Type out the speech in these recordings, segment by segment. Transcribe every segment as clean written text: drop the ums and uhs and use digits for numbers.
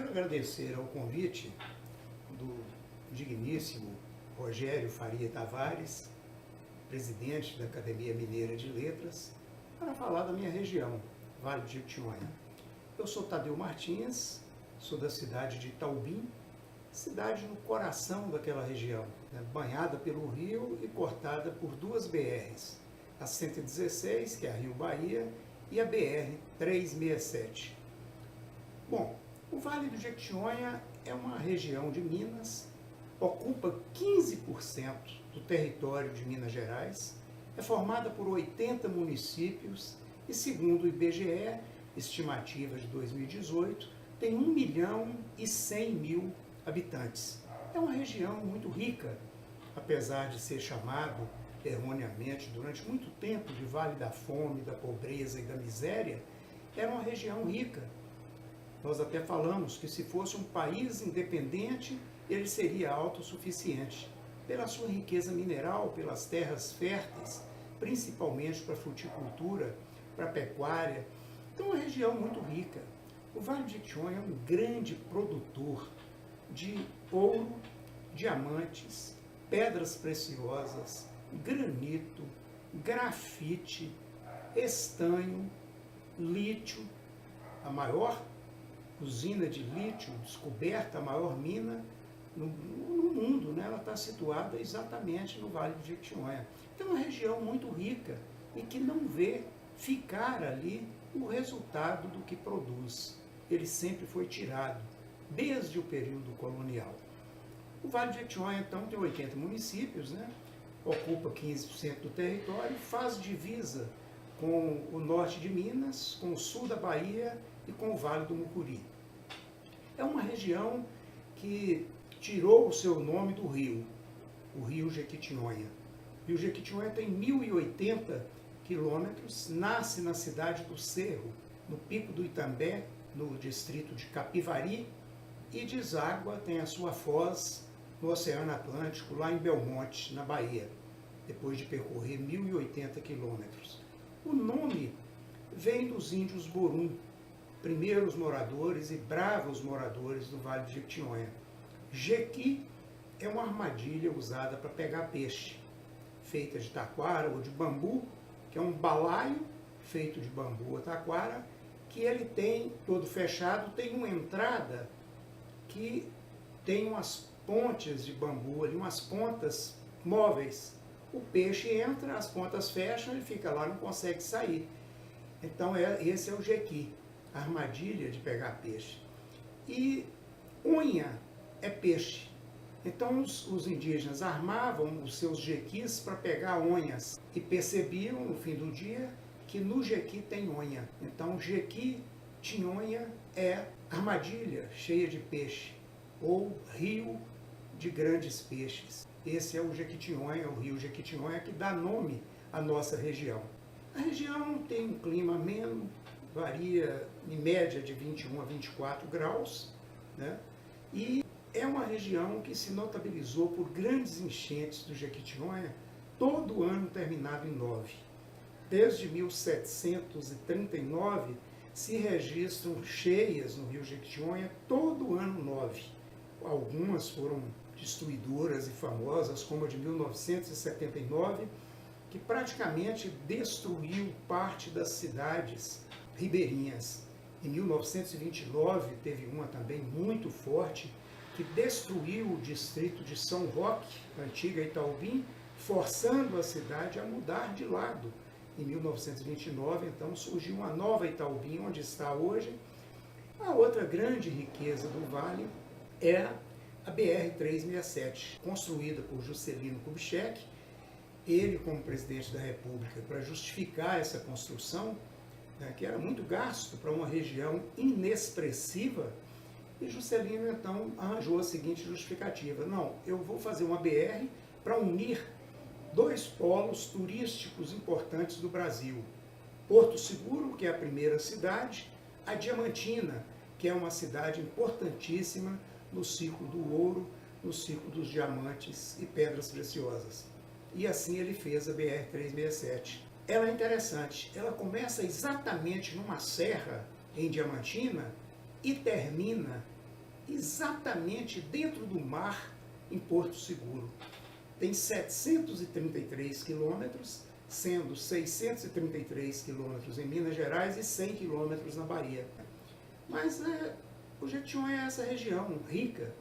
Quero agradecer ao convite do digníssimo Rogério Faria Tavares, presidente da Academia Mineira de Letras, para falar da minha região, Vale do Jequitinhonha. Eu sou Tadeu Martins, sou da cidade de Itaubim, cidade no coração daquela região, né, banhada pelo rio e cortada por duas BRs, a 116, que é a Rio Bahia, e a BR-367. Bom, o Vale do Jequitinhonha é uma região de Minas, ocupa 15% do território de Minas Gerais, é formada por 80 municípios e, segundo o IBGE, estimativa de 2018, tem 1.100.000 habitantes. É uma região muito rica, apesar de ser chamado erroneamente durante muito tempo de Vale da Fome, da Pobreza e da Miséria, era uma região rica. Nós até falamos que se fosse um país independente, ele seria autossuficiente, pela sua riqueza mineral, pelas terras férteis, principalmente para a fruticultura, para a pecuária. Então, é uma região muito rica. O Vale do Jequitinhonha é um grande produtor de ouro, diamantes, pedras preciosas, granito, grafite, estanho, lítio, a maior usina de lítio descoberta, a maior mina no mundo, né? Ela está situada exatamente no Vale do Jequitinhonha. Então é uma região muito rica e que não vê ficar ali o resultado do que produz. Ele sempre foi tirado, desde o período colonial. O Vale do Jequitinhonha, então, tem 80 municípios, né? Ocupa 15% do território, faz divisa com o norte de Minas, com o sul da Bahia e com o Vale do Mucuri. É uma região que tirou o seu nome do rio, o Rio Jequitinhonha. O Rio Jequitinhonha tem 1.080 quilômetros, nasce na cidade do Cerro, no Pico do Itambé, no distrito de Capivari, e deságua, tem a sua foz no Oceano Atlântico, lá em Belmonte, na Bahia, depois de percorrer 1.080 quilômetros. O nome vem dos índios Borum, primeiros moradores e bravos moradores do Vale do Jequitinhonha. Jequi é uma armadilha usada para pegar peixe, feita de taquara ou de bambu, que é um balaio feito de bambu ou taquara, que ele tem, todo fechado, tem uma entrada que tem umas pontes de bambu ali, umas pontas móveis. O peixe entra, as pontas fecham, ele fica lá, não consegue sair. Então esse é o jequi, a armadilha de pegar peixe. E unha é peixe. Então os indígenas armavam os seus jequis para pegar onhas e percebiam no fim do dia que no jequi tem unha. Então Jequitinhonha é armadilha cheia de peixe, ou rio de grandes peixes. Esse é o Jequitinhonha, o rio Jequitinhonha, que dá nome à nossa região. A região tem um clima ameno, varia em média de 21 a 24 graus, né? E é uma região que se notabilizou por grandes enchentes do Jequitinhonha, todo ano terminado em 9. Desde 1739 se registram cheias no rio Jequitinhonha todo ano 9. Algumas foram destruidoras e famosas, como a de 1979, que praticamente destruiu parte das cidades ribeirinhas. Em 1929 teve uma também muito forte, que destruiu o distrito de São Roque, antiga Itaubim, forçando a cidade a mudar de lado. Em 1929, então, surgiu uma nova Itaubim, onde está hoje. A outra grande riqueza do vale é a BR-367, construída por Juscelino Kubitschek, ele como presidente da República, para justificar essa construção, né, que era muito gasto para uma região inexpressiva, e Juscelino então arranjou a seguinte justificativa: não, eu vou fazer uma BR para unir dois polos turísticos importantes do Brasil, Porto Seguro, que é a primeira cidade, a Diamantina, que é uma cidade importantíssima no ciclo do ouro, no ciclo dos diamantes e pedras preciosas. E assim ele fez a BR-367. Ela é interessante, ela começa exatamente numa serra em Diamantina e termina exatamente dentro do mar, em Porto Seguro. Tem 733 quilômetros, sendo 633 quilômetros em Minas Gerais e 100 quilômetros na Bahia. Mas o Jequitinhonha é essa região rica,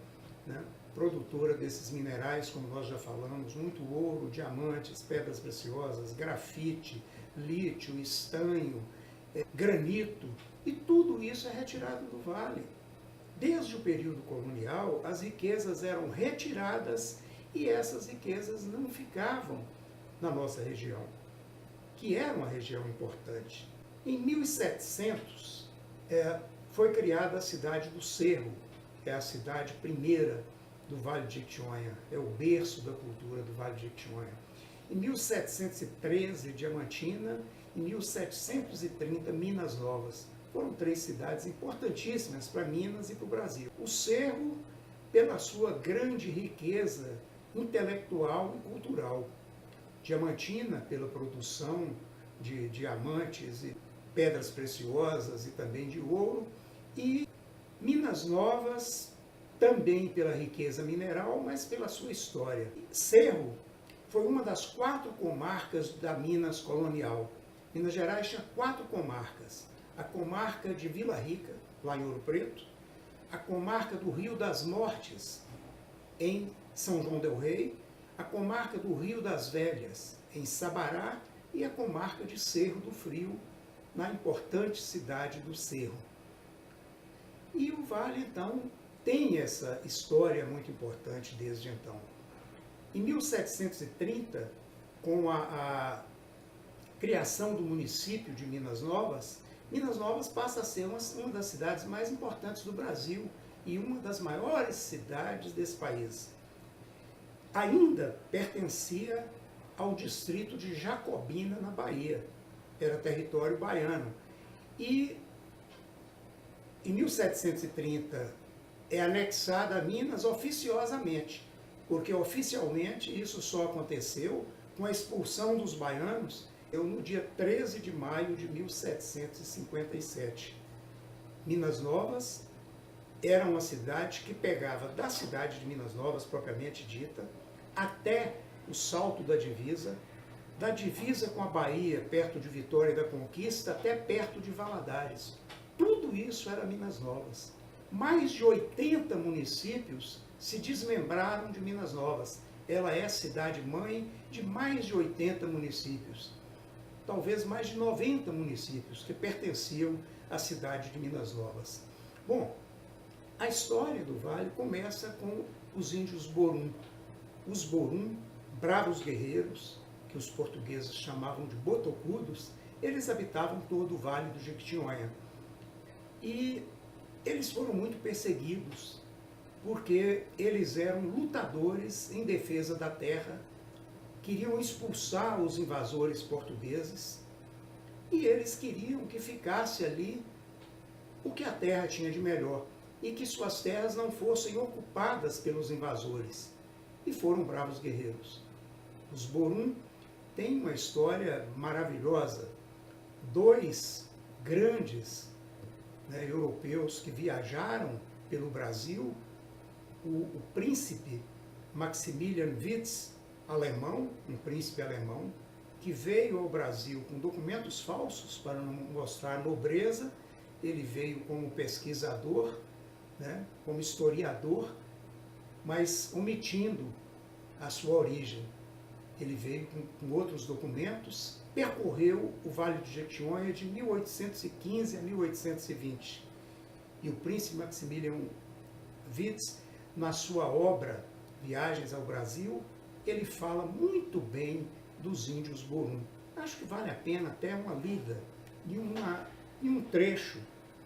né, produtora desses minerais, como nós já falamos, muito ouro, diamantes, pedras preciosas, grafite, lítio, estanho, granito, e tudo isso é retirado do vale. Desde o período colonial, as riquezas eram retiradas e essas riquezas não ficavam na nossa região, que era uma região importante. Em 1700, foi criada a cidade do Cerro, que é a cidade primeira do Vale de Jequitinhonha, é o berço da cultura do Vale de Jequitinhonha. Em 1713, Diamantina, em 1730, Minas Novas. Foram 3 cidades importantíssimas para Minas e para o Brasil. O Cerro, pela sua grande riqueza intelectual e cultural. Diamantina, pela produção de diamantes e pedras preciosas e também de ouro. E Minas Novas, também pela riqueza mineral, mas pela sua história. Cerro foi uma das 4 comarcas da Minas colonial. Minas Gerais tinha 4 comarcas. A comarca de Vila Rica, lá em Ouro Preto, a comarca do Rio das Mortes, em São João del Rei, a comarca do Rio das Velhas, em Sabará, e a comarca de Cerro do Frio, na importante cidade do Cerro. E o Vale, então, tem essa história muito importante desde então. Em 1730, com a criação do município de Minas Novas passa a ser uma das cidades mais importantes do Brasil e uma das maiores cidades desse país. Ainda pertencia ao distrito de Jacobina, na Bahia. Era território baiano. E em 1730 é anexada a Minas oficiosamente, porque oficialmente isso só aconteceu com a expulsão dos baianos no dia 13 de maio de 1757. Minas Novas era uma cidade que pegava da cidade de Minas Novas, propriamente dita, até o Salto da divisa com a Bahia, perto de Vitória da Conquista, até perto de Valadares. Tudo isso era Minas Novas. Mais de 80 municípios se desmembraram de Minas Novas. Ela é cidade-mãe de mais de 80 municípios. Talvez mais de 90 municípios que pertenciam à cidade de Minas Novas. Bom, a história do Vale começa com os índios Borum. Os Borum, bravos guerreiros, que os portugueses chamavam de botocudos, eles habitavam todo o Vale do Jequitinhonha. E eles foram muito perseguidos, porque eles eram lutadores em defesa da terra, queriam expulsar os invasores portugueses, e eles queriam que ficasse ali o que a terra tinha de melhor, e que suas terras não fossem ocupadas pelos invasores. E foram bravos guerreiros. Os Borum têm uma história maravilhosa. 2 grandes europeus que viajaram pelo Brasil, o príncipe Maximilian Witz, alemão, um príncipe alemão, que veio ao Brasil com documentos falsos para não mostrar nobreza. Ele veio como pesquisador, como historiador, mas omitindo a sua origem. Ele veio com outros documentos, percorreu o Vale do Jequitinhonha de 1815 a 1820. E o príncipe Maximilian Witz, na sua obra Viagens ao Brasil, ele fala muito bem dos índios Borum. Acho que vale a pena até uma lida em um trecho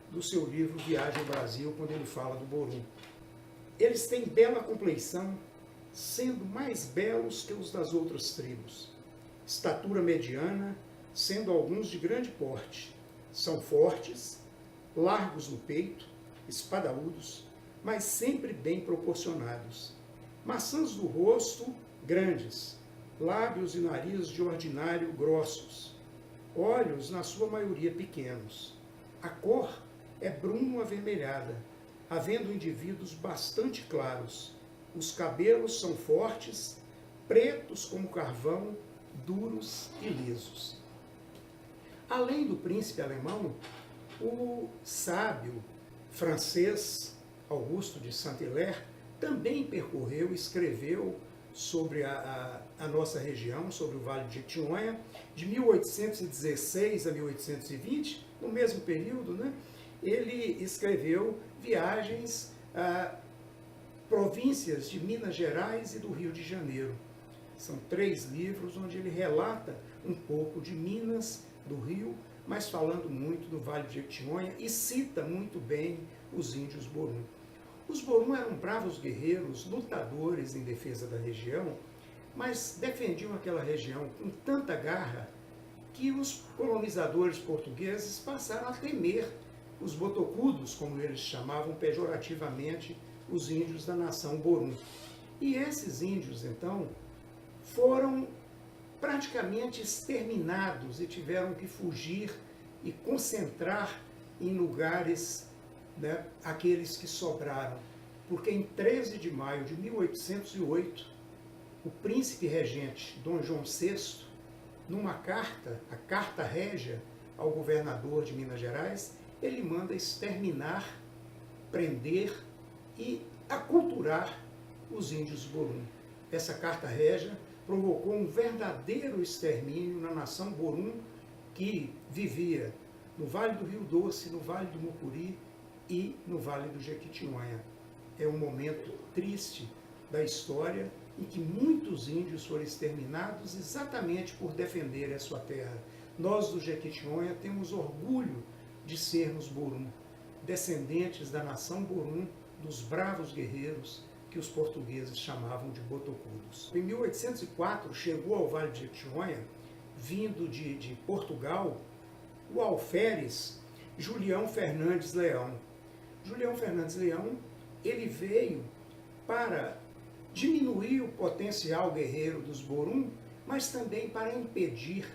do seu livro Viagem ao Brasil, quando ele fala do Borum. Eles têm bela compleição, sendo mais belos que os das outras tribos. Estatura mediana, sendo alguns de grande porte. São fortes, largos no peito, espadaúdos, mas sempre bem proporcionados. Maçãs do rosto, grandes, lábios e nariz de ordinário grossos, olhos na sua maioria pequenos. A cor é bruno-avermelhada, havendo indivíduos bastante claros. Os cabelos são fortes, pretos como carvão, duros e lisos. Além do príncipe alemão, o sábio francês Augusto de Saint-Hilaire também percorreu e escreveu sobre a nossa região, sobre o Vale de Jequitinhonha, de 1816 a 1820, no mesmo período, né? Ele escreveu viagens a províncias de Minas Gerais e do Rio de Janeiro. São 3 livros onde ele relata um pouco de Minas, do Rio, mas falando muito do Vale de Jequitinhonha e cita muito bem os índios Borum. Os Borum eram bravos guerreiros, lutadores em defesa da região, mas defendiam aquela região com tanta garra que os colonizadores portugueses passaram a temer os botocudos, como eles chamavam pejorativamente os índios da nação Borum. E esses índios, então, foram praticamente exterminados e tiveram que fugir e concentrar em lugares, né, aqueles que sobraram. Porque em 13 de maio de 1808, o príncipe regente Dom João VI, numa carta, a Carta Régia ao governador de Minas Gerais, ele manda exterminar, prender e aculturar os índios Borum. Essa Carta Régia provocou um verdadeiro extermínio na nação Borum, que vivia no Vale do Rio Doce, no Vale do Mucuri e no Vale do Jequitinhonha. É um momento triste da história em que muitos índios foram exterminados exatamente por defender a sua terra. Nós do Jequitinhonha temos orgulho de sermos Borum, descendentes da nação Borum, dos bravos guerreiros que os portugueses chamavam de botocudos. Em 1804 chegou ao Vale de Jequitinhonha, vindo de Portugal, o alferes Julião Fernandes Leão. Julião Fernandes Leão, ele veio para diminuir o potencial guerreiro dos Borum, mas também para impedir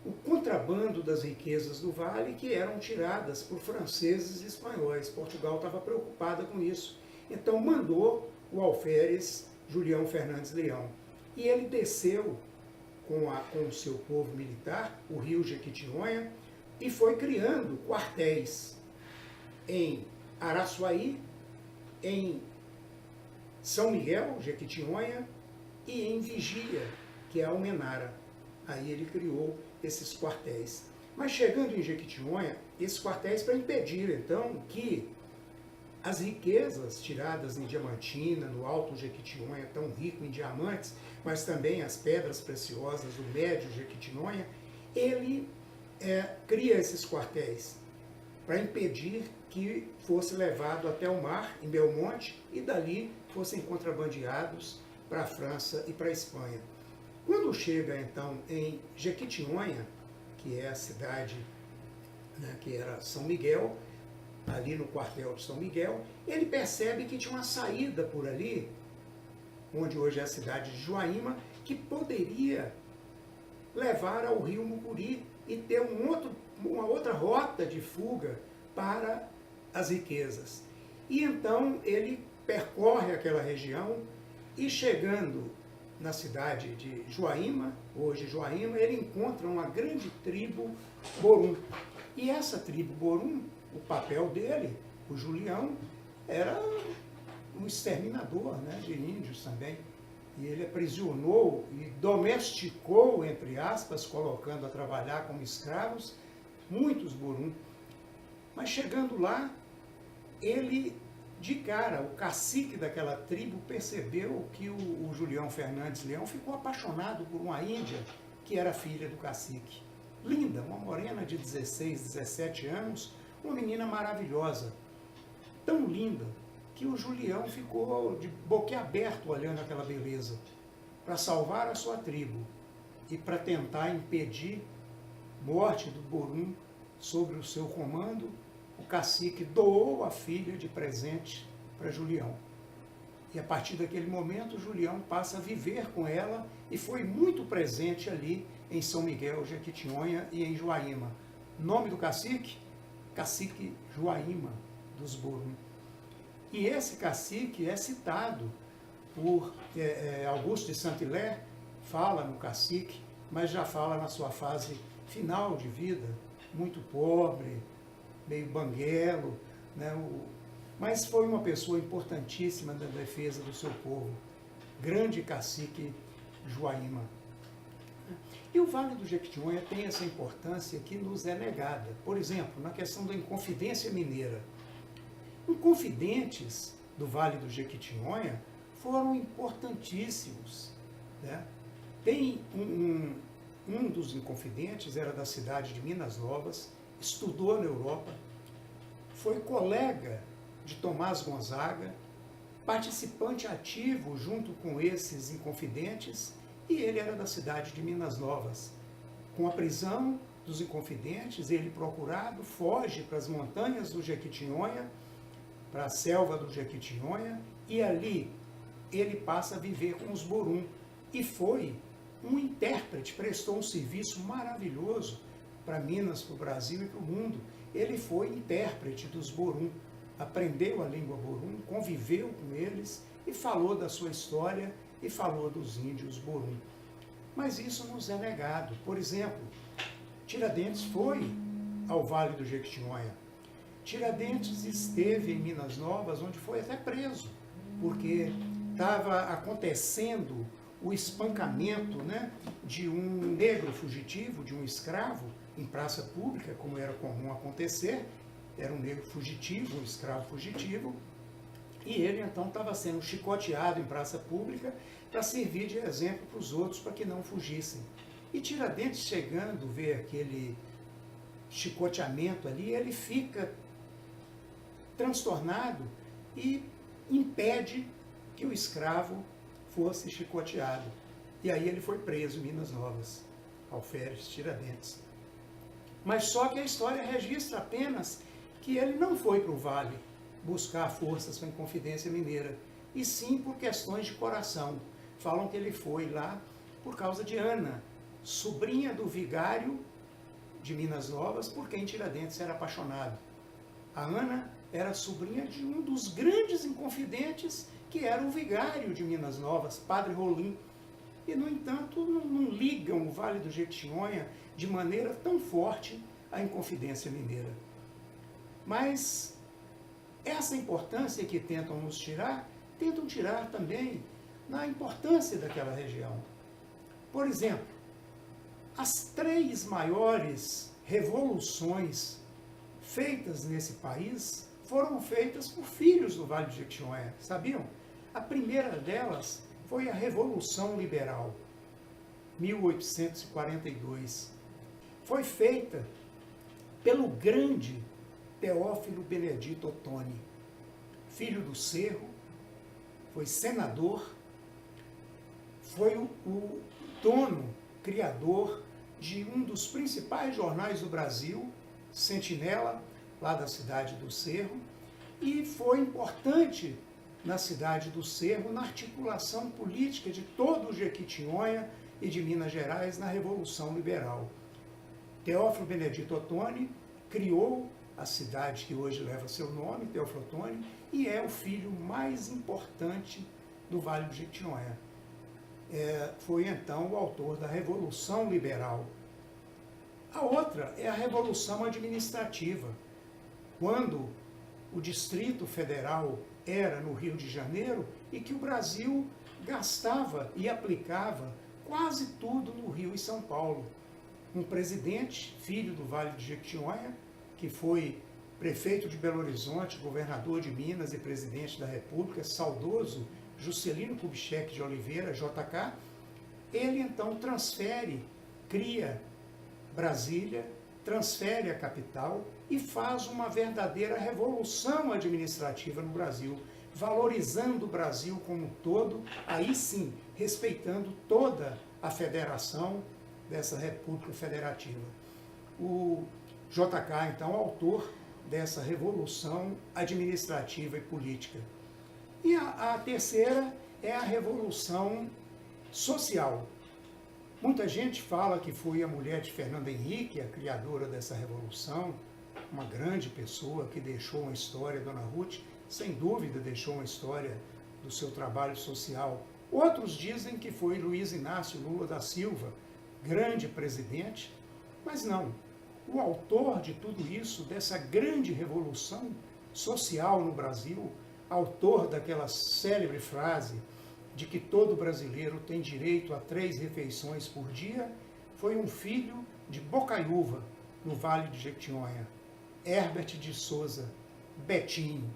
o contrabando das riquezas do vale, que eram tiradas por franceses e espanhóis. Portugal estava preocupada com isso. Então mandou o alferes Julião Fernandes Leão. E ele desceu com o seu povo militar, o rio Jequitinhonha, e foi criando quartéis em Araçuaí, em São Miguel, Jequitinhonha, e em Vigia, que é Almenara. Aí ele criou esses quartéis. Mas chegando em Jequitinhonha, esses quartéis para impedir, então, que as riquezas tiradas em Diamantina, no Alto Jequitinhonha, tão rico em diamantes, mas também as pedras preciosas do Médio Jequitinhonha, ele cria esses quartéis para impedir que fosse levado até o mar, em Belmonte, e dali fossem contrabandeados para a França e para a Espanha. Quando chega, então, em Jequitinhonha, que é a cidade, né, que era São Miguel, ali no quartel de São Miguel, ele percebe que tinha uma saída por ali, onde hoje é a cidade de Joaíma, que poderia levar ao rio Mucuri e ter uma outra rota de fuga para as riquezas. E então ele percorre aquela região e, chegando na cidade de Joaíma, hoje Joaíma, ele encontra uma grande tribo Borum. E essa tribo Borum, o papel dele, o Julião, era um exterminador, né, de índios também. E ele aprisionou e domesticou, entre aspas, colocando a trabalhar como escravos, muitos Borum. Mas chegando lá, ele, de cara, o cacique daquela tribo percebeu que o Julião Fernandes Leão ficou apaixonado por uma índia que era filha do cacique. Linda, uma morena de 16, 17 anos, uma menina maravilhosa, tão linda, que o Julião ficou de boquiaberto olhando aquela beleza, para salvar a sua tribo e para tentar impedir morte do Borum sobre o seu comando. O cacique doou a filha de presente para Julião. E a partir daquele momento, Julião passa a viver com ela e foi muito presente ali em São Miguel, Jequitinhonha e em Joaíma. Nome do cacique? Cacique Joaíma dos Borum. E esse cacique é citado por Augusto de Saint-Hilaire, fala no cacique, mas já fala na sua fase final de vida, muito pobre, meio banguelo, né? Mas foi uma pessoa importantíssima na defesa do seu povo, grande cacique Joaíma. E o Vale do Jequitinhonha tem essa importância que nos é negada. Por exemplo, na questão da Inconfidência Mineira. Inconfidentes do Vale do Jequitinhonha foram importantíssimos, né? Tem um dos inconfidentes, era da cidade de Minas Novas, estudou na Europa, foi colega de Tomás Gonzaga, participante ativo junto com esses inconfidentes, e ele era da cidade de Minas Novas. Com a prisão dos inconfidentes, ele procurado, foge para as montanhas do Jequitinhonha, para a selva do Jequitinhonha, e ali ele passa a viver com os Borum. E foi um intérprete, prestou um serviço maravilhoso para Minas, para o Brasil e para o mundo. Ele foi intérprete dos Borum, aprendeu a língua Borum, conviveu com eles e falou da sua história e falou dos índios Borum. Mas isso nos é negado. Por exemplo, Tiradentes foi ao Vale do Jequitinhonha. Tiradentes esteve em Minas Novas, onde foi até preso, porque estava acontecendo o espancamento, né, de um negro fugitivo, de um escravo, em praça pública, como era comum acontecer. Era um negro fugitivo, um escravo fugitivo, e ele então estava sendo chicoteado em praça pública para servir de exemplo para os outros, para que não fugissem. E Tiradentes, chegando, vê aquele chicoteamento ali, ele fica transtornado e impede que o escravo fosse chicoteado. E aí ele foi preso em Minas Novas, Alferes Tiradentes. Mas só que a história registra apenas que ele não foi para o vale buscar forças para a Inconfidência Mineira, e sim por questões de coração. Falam que ele foi lá por causa de Ana, sobrinha do vigário de Minas Novas, por quem Tiradentes era apaixonado. A Ana era sobrinha de um dos grandes inconfidentes, que era o vigário de Minas Novas, Padre Rolim. E, no entanto, não ligam o Vale do Jequitinhonha de maneira tão forte à Inconfidência Mineira. Mas essa importância que tentam tirar também na importância daquela região. Por exemplo, as 3 maiores revoluções feitas nesse país foram feitas por filhos do Vale do Jequitinhonha, sabiam? A primeira delas foi a Revolução Liberal, 1842. Foi feita pelo grande Teófilo Benedito Ottoni, filho do Cerro, foi senador, foi o dono, criador de um dos principais jornais do Brasil, Sentinela, lá da cidade do Cerro, e foi importante na cidade do Cerro na articulação política de todo o Jequitinhonha e de Minas Gerais na Revolução Liberal. Teófilo Benedito Ottoni criou a cidade que hoje leva seu nome, Teófilo Ottoni, e é o filho mais importante do Vale do Jequitinhonha. Foi então o autor da Revolução Liberal. A outra é a Revolução Administrativa, quando o Distrito Federal era no Rio de Janeiro e que o Brasil gastava e aplicava quase tudo no Rio e São Paulo. Um presidente, filho do Vale do Jequitinhonha, que foi prefeito de Belo Horizonte, governador de Minas e presidente da República, saudoso Juscelino Kubitschek de Oliveira, JK, ele então cria Brasília, transfere a capital e faz uma verdadeira revolução administrativa no Brasil, valorizando o Brasil como um todo, aí sim, respeitando toda a federação dessa República Federativa. O JK, então, autor dessa revolução administrativa e política. E a terceira é a revolução social. Muita gente fala que foi a mulher de Fernando Henrique, a criadora dessa revolução, uma grande pessoa que deixou uma história, Dona Ruth, sem dúvida deixou uma história do seu trabalho social. Outros dizem que foi Luiz Inácio Lula da Silva, grande presidente, mas não. O autor de tudo isso, dessa grande revolução social no Brasil, autor daquela célebre frase de que todo brasileiro tem direito a 3 refeições por dia, foi um filho de Bocaiúva, no Vale de Jequitinhonha, Herbert de Souza, Betinho.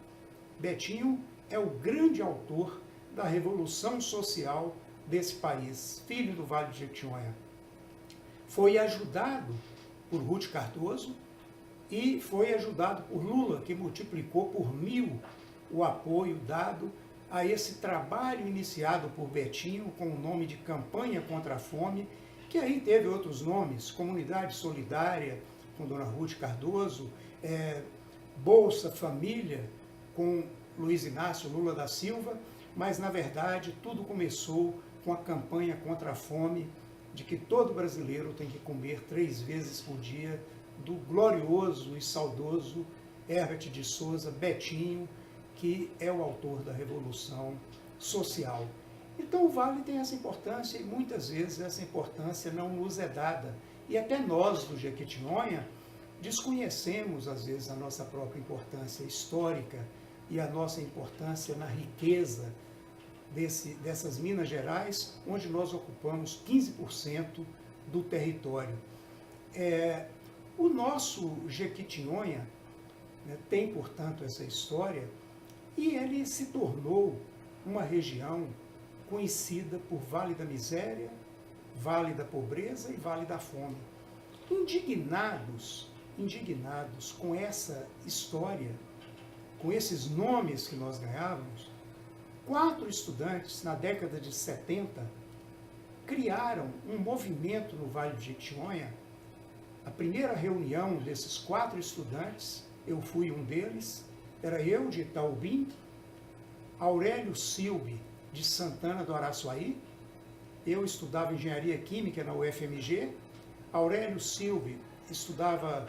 Betinho é o grande autor da revolução social desse país, filho do Vale de Jequitinhonha. Foi ajudado por Ruth Cardoso e foi ajudado por Lula, que multiplicou por 1000 o apoio dado a esse trabalho iniciado por Betinho com o nome de Campanha contra a Fome, que aí teve outros nomes, Comunidade Solidária, com Dona Ruth Cardoso, Bolsa Família, com Luiz Inácio Lula da Silva, mas, na verdade, tudo começou com a campanha contra a fome, de que todo brasileiro tem que comer 3 vezes por dia, do glorioso e saudoso Herbert de Souza, Betinho, que é o autor da Revolução Social. Então o Vale tem essa importância e muitas vezes essa importância não nos é dada. E até nós do Jequitinhonha desconhecemos às vezes a nossa própria importância histórica e a nossa importância na riqueza dessas Minas Gerais, onde nós ocupamos 15% do território. O nosso Jequitinhonha, né, tem, portanto, essa história e ele se tornou uma região conhecida por Vale da Miséria, Vale da Pobreza e Vale da Fome. Indignados com essa história, com esses nomes que nós ganhávamos, 4 estudantes, na década de 70, criaram um movimento no Vale do Jequitinhonha. A primeira reunião desses 4 estudantes, eu fui um deles, era eu de Itaubim, Aurélio Silbe, de Santana do Araçuaí, eu estudava Engenharia Química na UFMG, Aurélio Silbe estudava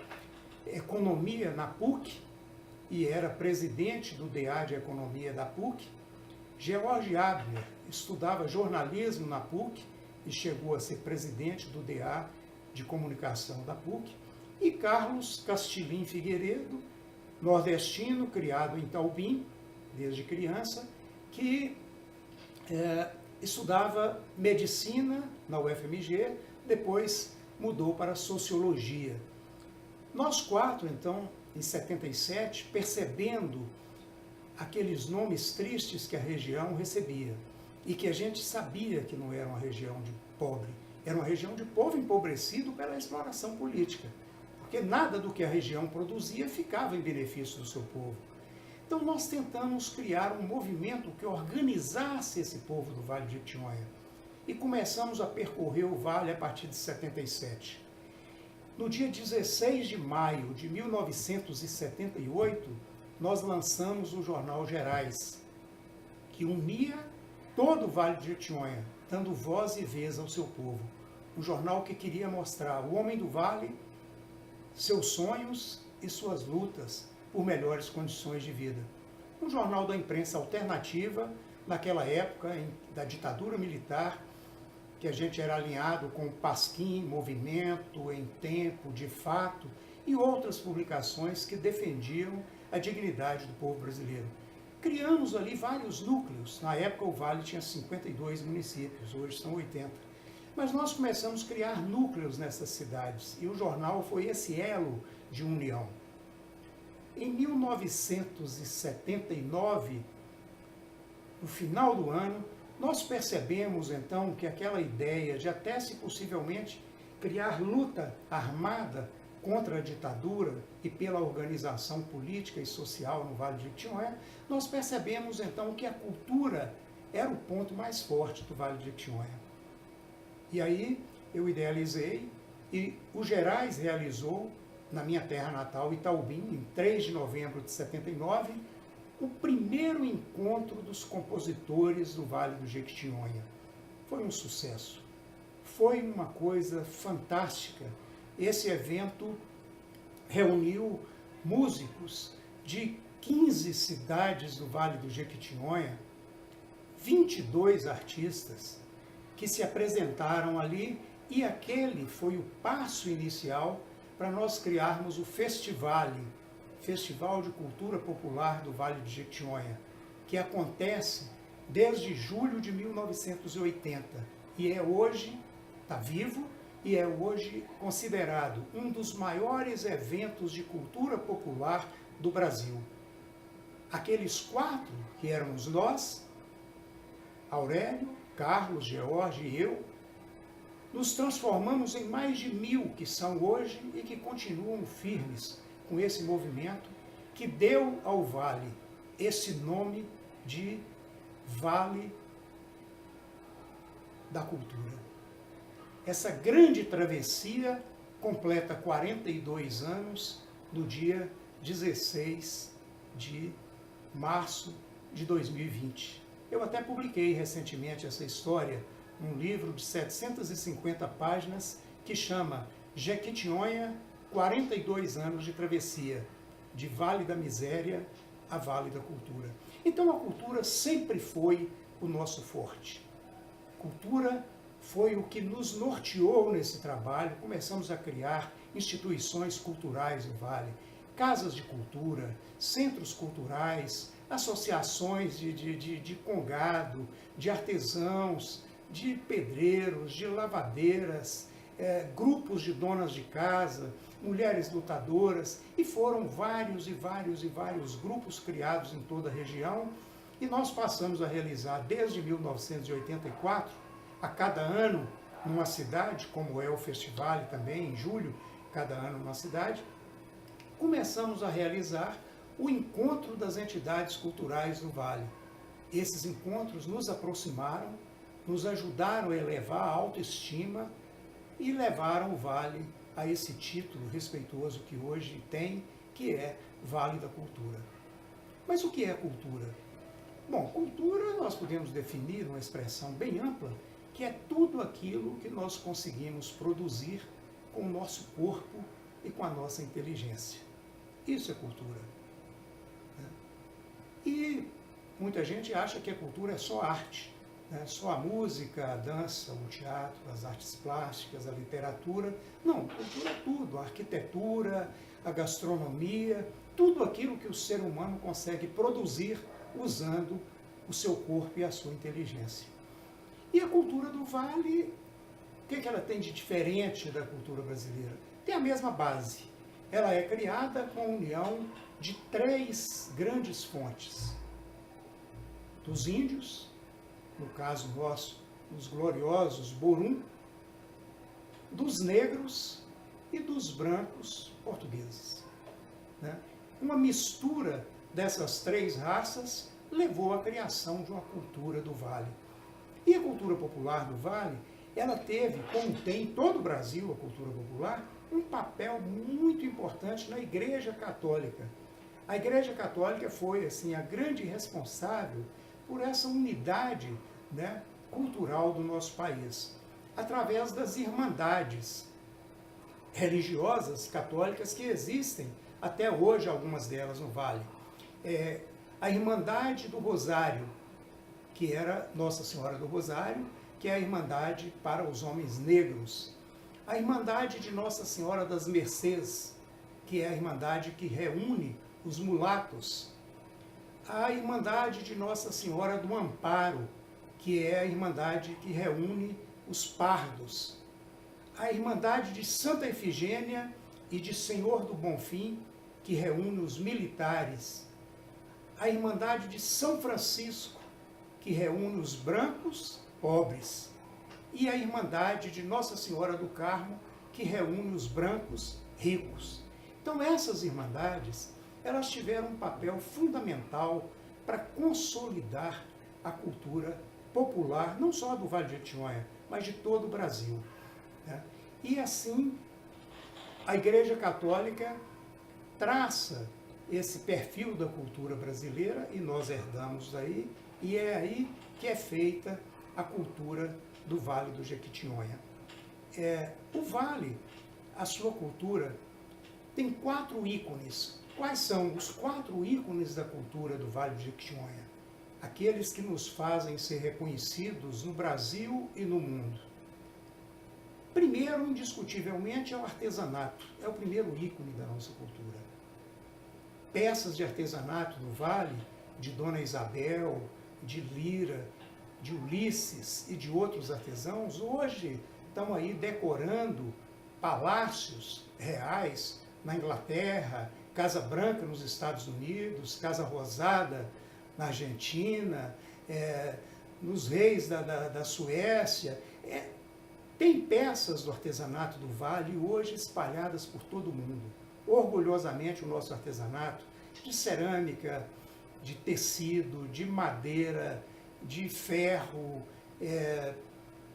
Economia na PUC e era presidente do DA de Economia da PUC, George Abner estudava jornalismo na PUC e chegou a ser presidente do DA de Comunicação da PUC, e Carlos Castilhim Figueiredo, nordestino, criado em Itaubim, desde criança, que estudava medicina na UFMG, depois mudou para sociologia. Nós 4, então, em 77, percebendo aqueles nomes tristes que a região recebia e que a gente sabia que não era uma região de pobre, era uma região de povo empobrecido pela exploração política, porque nada do que a região produzia ficava em benefício do seu povo. Então nós tentamos criar um movimento que organizasse esse povo do Vale de Jequitinhonha e começamos a percorrer o Vale a partir de 77. No dia 16 de maio de 1978, nós lançamos o Jornal Gerais, que unia todo o Vale de Jequitinhonha, dando voz e vez ao seu povo. Um jornal que queria mostrar o homem do Vale, seus sonhos e suas lutas por melhores condições de vida. Um jornal da imprensa alternativa, naquela época da ditadura militar, que a gente era alinhado com o Pasquim, Movimento, Em Tempo, De Fato, e outras publicações que defendiam a dignidade do povo brasileiro. Criamos ali vários núcleos. Na época o Vale tinha 52 municípios, hoje são 80. Mas nós começamos a criar núcleos nessas cidades, e o jornal foi esse elo de união. Em 1979, no final do ano, nós percebemos então que aquela ideia de até se possivelmente criar luta armada contra a ditadura e pela organização política e social no Vale de Jequitinhonha, nós percebemos então que a cultura era o ponto mais forte do Vale de Jequitinhonha. E aí eu idealizei e o Gerais realizou, na minha terra natal, Itaubim, em 3 de novembro de 79, o primeiro encontro dos compositores do Vale do Jequitinhonha. Foi um sucesso. Foi uma coisa fantástica. Esse evento reuniu músicos de 15 cidades do Vale do Jequitinhonha, 22 artistas que se apresentaram ali, e aquele foi o passo inicial para nós criarmos o Festival de Cultura Popular do Vale do Jequitinhonha, que acontece desde julho de 1980 e é hoje, está vivo, e é hoje considerado um dos maiores eventos de cultura popular do Brasil. Aqueles 4, que éramos nós, Aurélio, Carlos, George e eu, nos transformamos em mais de 1000 que são hoje e que continuam firmes com esse movimento que deu ao Vale esse nome de Vale da Cultura. Essa grande travessia completa 42 anos no dia 16 de março de 2020. Eu até publiquei recentemente essa história num livro de 750 páginas que chama Jequitinhonha, 42 anos de travessia, de Vale da Miséria a Vale da Cultura. Então a cultura sempre foi o nosso forte. Cultura foi o que nos norteou nesse trabalho. Começamos a criar instituições culturais no Vale, casas de cultura, centros culturais, associações de congado, de artesãos, de pedreiros, de lavadeiras, grupos de donas de casa, mulheres lutadoras, e foram vários grupos criados em toda a região, e nós passamos a realizar desde 1984, a cada ano, numa cidade, como é o festival também, em julho, cada ano numa cidade, começamos a realizar o encontro das entidades culturais do Vale. Esses encontros nos aproximaram, nos ajudaram a elevar a autoestima e levaram o Vale a esse título respeitoso que hoje tem, que é Vale da Cultura. Mas o que é cultura? Bom, cultura nós podemos definir numa expressão bem ampla, que é tudo aquilo que nós conseguimos produzir com o nosso corpo e com a nossa inteligência. Isso é cultura. E muita gente acha que a cultura é só arte, só a música, a dança, o teatro, as artes plásticas, a literatura. Não, cultura é tudo, a arquitetura, a gastronomia, tudo aquilo que o ser humano consegue produzir usando o seu corpo e a sua inteligência. E a cultura do Vale, o que ela tem de diferente da cultura brasileira? Tem a mesma base. Ela é criada com a união de 3 grandes fontes. Dos índios, no caso nosso, os gloriosos Borum, dos negros e dos brancos portugueses. Uma mistura dessas 3 raças levou à criação de uma cultura do Vale. E a cultura popular do Vale, ela teve, como tem em todo o Brasil a cultura popular, um papel muito importante na Igreja Católica. A Igreja Católica foi, assim, a grande responsável por essa unidade, cultural do nosso país, através das irmandades religiosas católicas que existem até hoje, algumas delas no Vale. A Irmandade do Rosário, que era Nossa Senhora do Rosário, que é a Irmandade para os homens negros. A Irmandade de Nossa Senhora das Mercês, que é a Irmandade que reúne os mulatos. A Irmandade de Nossa Senhora do Amparo, que é a Irmandade que reúne os pardos. A Irmandade de Santa Efigênia e de Senhor do Bonfim, que reúne os militares. A Irmandade de São Francisco, que reúne os brancos pobres. E a Irmandade de Nossa Senhora do Carmo, que reúne os brancos ricos. Então essas irmandades, elas tiveram um papel fundamental para consolidar a cultura popular, não só do Vale do Jequitinhonha, mas de todo o Brasil. E assim, a Igreja Católica traça esse perfil da cultura brasileira e nós herdamos daí, e é aí que é feita a cultura do Vale do Jequitinhonha. O Vale, a sua cultura, tem 4 ícones Quais são os 4 ícones da cultura do Vale do Jequitinhonha? Aqueles que nos fazem ser reconhecidos no Brasil e no mundo. Primeiro, indiscutivelmente, é o artesanato. É o primeiro ícone da nossa cultura. Peças de artesanato do Vale, de Dona Isabel, de Lira, de Ulisses e de outros artesãos, hoje estão aí decorando palácios reais na Inglaterra, Casa Branca nos Estados Unidos, Casa Rosada na Argentina, nos reis da Suécia. Tem peças do artesanato do Vale hoje espalhadas por todo o mundo. Orgulhosamente o nosso artesanato de cerâmica, de tecido, de madeira, de ferro,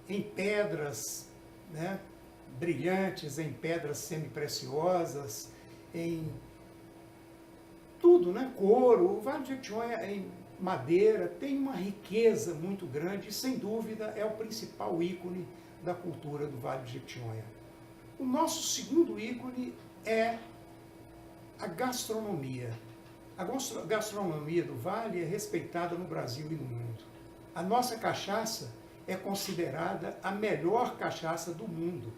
em pedras, né, brilhantes, em pedras semipreciosas, em tudo, né, couro. O Vale do Jequitinhonha em madeira tem uma riqueza muito grande e, sem dúvida, é o principal ícone da cultura do Vale do Jequitinhonha. O nosso segundo ícone é a gastronomia. A gastronomia do Vale é respeitada no Brasil e no mundo. A nossa cachaça é considerada a melhor cachaça do mundo.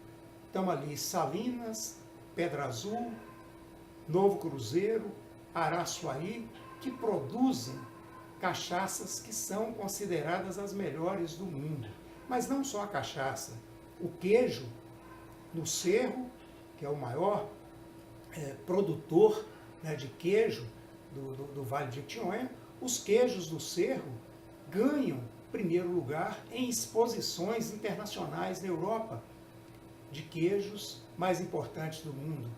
Estão ali Salinas, Pedra Azul, Novo Cruzeiro, Araçuaí, que produzem cachaças que são consideradas as melhores do mundo. Mas não só a cachaça. O queijo no Cerro, que é o maior produtor, né, de queijo do Vale de Jequitinhonha, os queijos do Cerro ganham primeiro lugar em exposições internacionais na Europa de queijos mais importantes do mundo.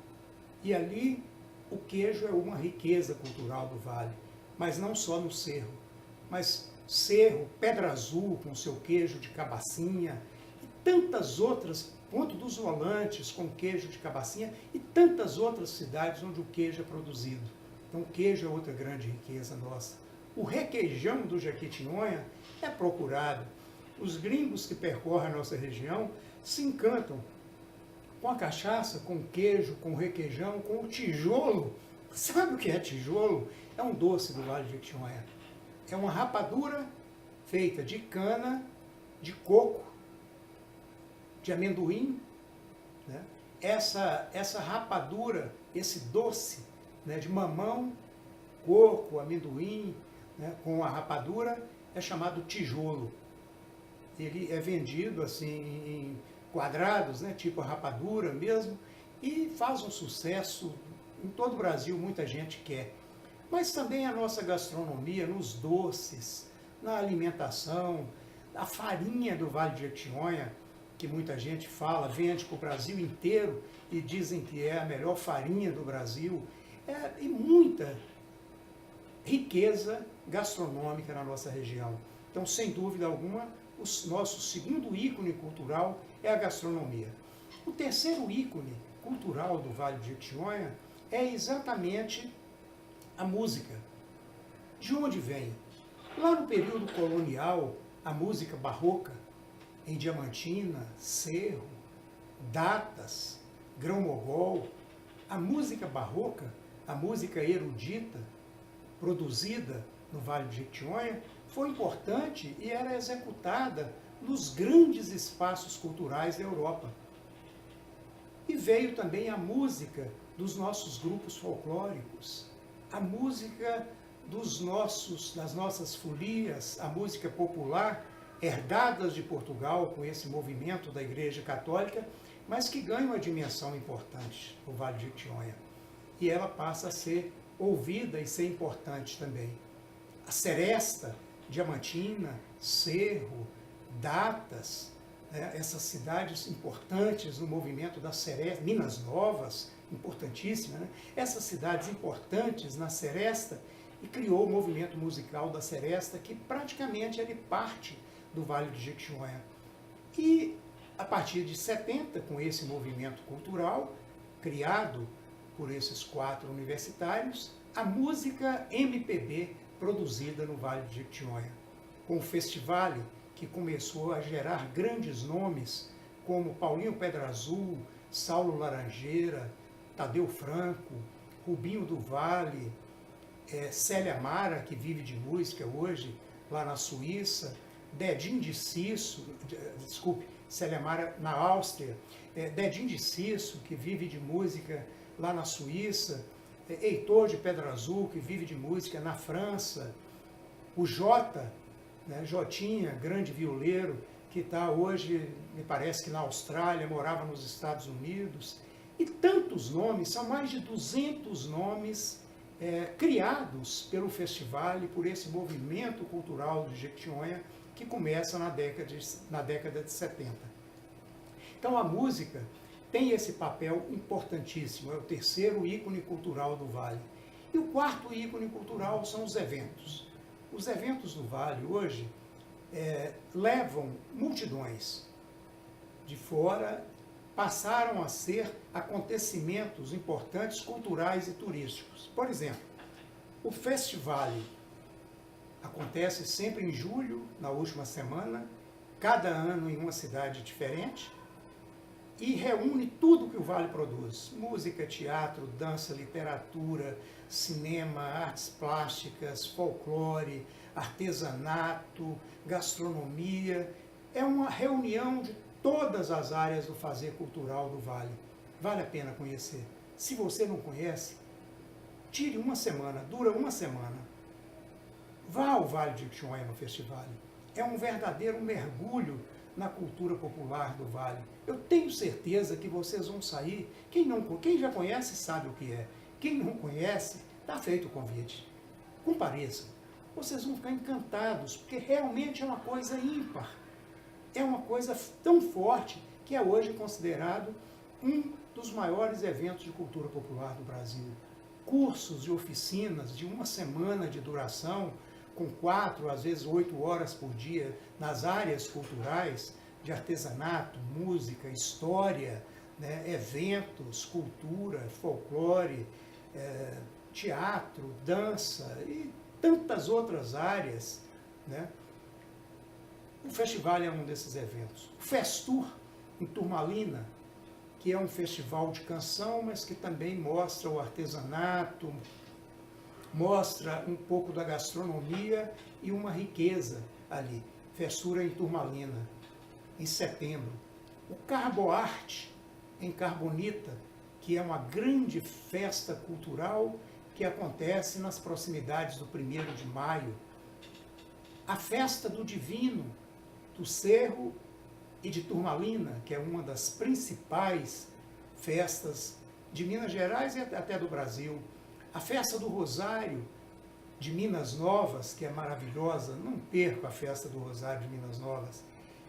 E ali o queijo é uma riqueza cultural do Vale, mas não só no Cerro, mas Cerro, Pedra Azul com seu queijo de cabacinha e tantas outras, Ponto dos Volantes com queijo de cabacinha e tantas outras cidades onde o queijo é produzido. Então o queijo é outra grande riqueza nossa. O requeijão do Jequitinhonha é procurado. Os gringos que percorrem a nossa região se encantam com a cachaça, com o queijo, com o requeijão, com o tijolo. Sabe o que é tijolo? É um doce do Vale de Jequitinhonha. É uma rapadura feita de cana, de coco, de amendoim. Né? Essa rapadura, esse doce, né, de mamão, coco, amendoim, né, com a rapadura, é chamado tijolo. Ele é vendido assim em quadrados, né, tipo a rapadura mesmo, e faz um sucesso em todo o Brasil, muita gente quer. Mas também a nossa gastronomia, nos doces, na alimentação, a farinha do Vale de Jequitinhonha, que muita gente fala, vende para o Brasil inteiro e dizem que é a melhor farinha do Brasil, e muita riqueza gastronômica na nossa região. Então, sem dúvida alguma, o nosso segundo ícone cultural é a gastronomia. O terceiro ícone cultural do Vale de Jequitinhonha é exatamente a música. De onde vem? Lá no período colonial, a música barroca, em Diamantina, Cerro, Datas, Grão-Mogol, a música barroca, a música erudita, produzida no Vale de Jequitinhonha, foi importante e era executada nos grandes espaços culturais da Europa. E veio também a música dos nossos grupos folclóricos, a música das nossas folias, a música popular, herdadas de Portugal com esse movimento da Igreja Católica, mas que ganha uma dimensão importante no Vale de Jequitinhonha. E ela passa a ser ouvida e ser importante também. A seresta, Diamantina, Cerro, Datas, né, essas cidades importantes no movimento da seresta, Minas Novas, importantíssima, né? Essas cidades importantes na seresta, e criou o movimento musical da seresta, que praticamente ele parte do Vale de Jequitinhonha. E a partir de 70, com esse movimento cultural, criado por esses 4 universitários, a música MPB produzida no Vale de Jequitinhonha, com o festival que começou a gerar grandes nomes, como Paulinho Pedra Azul, Saulo Laranjeira, Tadeu Franco, Rubinho do Vale, Célia Mara, que vive de música hoje, lá na Suíça, Dedinho de Cisso, desculpe, Célia Mara na Áustria, Dedinho de Cisso, que vive de música lá na Suíça, Heitor de Pedra Azul, que vive de música na França, o Jota, né, Jotinha, grande violeiro, que está hoje, me parece que na Austrália, morava nos Estados Unidos, e tantos nomes, são mais de 200 nomes criados pelo festival e por esse movimento cultural de Jequitinhonha que começa na década de 70. Então a música tem esse papel importantíssimo, é o terceiro ícone cultural do Vale. E o quarto ícone cultural são os eventos. Os eventos do Vale hoje levam multidões de fora, passaram a ser acontecimentos importantes culturais e turísticos. Por exemplo, o Festival acontece sempre em julho, na última semana, cada ano em uma cidade diferente, e reúne tudo que o Vale produz: música, teatro, dança, literatura, cinema, artes plásticas, folclore, artesanato, gastronomia. É uma reunião de todas as áreas do fazer cultural do Vale. Vale a pena conhecer. Se você não conhece, tire uma semana, dura uma semana. Vá ao Vale de Jequitinhonha no festival. É um verdadeiro mergulho na cultura popular do Vale. Eu tenho certeza que vocês vão sair. Quem já conhece sabe o que é. Quem não conhece, está feito o convite. Compareçam. Vocês vão ficar encantados, porque realmente é uma coisa ímpar. É uma coisa tão forte que é hoje considerado um dos maiores eventos de cultura popular do Brasil. Cursos e oficinas de uma semana de duração, com 4, às vezes 8 horas por dia, nas áreas culturais, de artesanato, música, história, né, eventos, cultura, folclore, teatro, dança e tantas outras áreas, né? O festival é um desses eventos. O Festur, em Turmalina, que é um festival de canção, mas que também mostra o artesanato, mostra um pouco da gastronomia e uma riqueza ali. Festura em Turmalina, em setembro. O Carboarte, em Carbonita, que é uma grande festa cultural que acontece nas proximidades do 1º de maio. A Festa do Divino, do Cerro e de Turmalina, que é uma das principais festas de Minas Gerais e até do Brasil. A Festa do Rosário de Minas Novas, que é maravilhosa, não perco a Festa do Rosário de Minas Novas,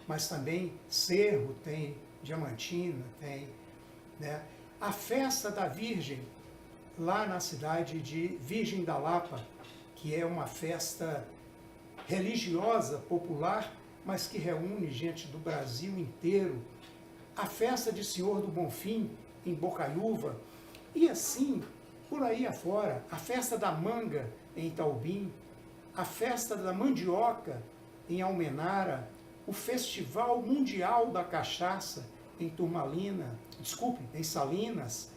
mas também Cerro tem, Diamantina tem, né? A Festa da Virgem, lá na cidade de Virgem da Lapa, que é uma festa religiosa, popular, mas que reúne gente do Brasil inteiro. A Festa de Senhor do Bonfim, em Bocaiúva, e assim, por aí afora, a Festa da Manga, em Itaubim, a Festa da Mandioca, em Almenara, o Festival Mundial da Cachaça, em Turmalina, em Salinas,